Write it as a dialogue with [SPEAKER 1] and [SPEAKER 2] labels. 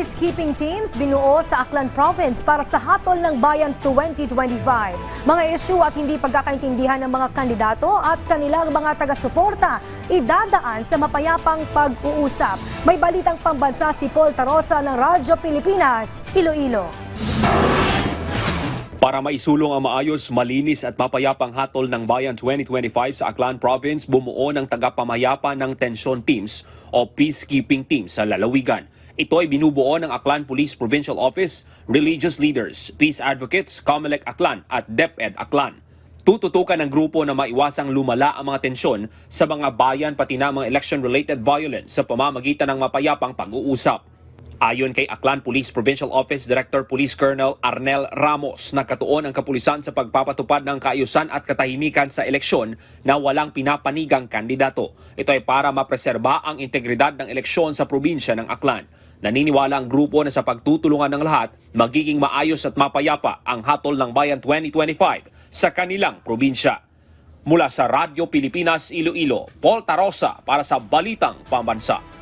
[SPEAKER 1] peacekeeping teams binuo sa Aklan Province para sa Hatol ng Bayan 2025. Mga isyu at hindi pagkakaintindihan ng mga kandidato at kanilang mga taga-suporta idadaan sa mapayapang pag-uusap. May balitang pambansa si Paul Tarosa ng Radyo Pilipinas, Iloilo.
[SPEAKER 2] Para maisulong ang maayos, malinis at mapayapang hatol ng Bayan 2025 sa Aklan Province, bumuo ng tagapamayapa ng Tensyon Teams o Peacekeeping Teams sa lalawigan. Ito ay binubuo ng Aklan Police Provincial Office, religious leaders, peace advocates, COMELEC Aklan at DepEd Aklan. Tututukan ng grupo na maiwasang lumala ang mga tensyon sa mga bayan pati na mga election-related violence sa pamamagitan ng mapayapang pag-uusap. Ayon kay Aklan Police Provincial Office Director Police Colonel Arnel Ramos, nakatuon ang kapulisan sa pagpapatupad ng kaayusan at katahimikan sa eleksyon na walang pinapanigang kandidato. Ito ay para mapreserba ang integridad ng eleksyon sa probinsya ng Aklan. Naniniwala ang grupo na sa pagtutulungan ng lahat, magiging maayos at mapayapa ang hatol ng Bayan 2025 sa kanilang probinsya. Mula sa Radyo Pilipinas, Iloilo, Paul Tarosa para sa Balitang Pambansa.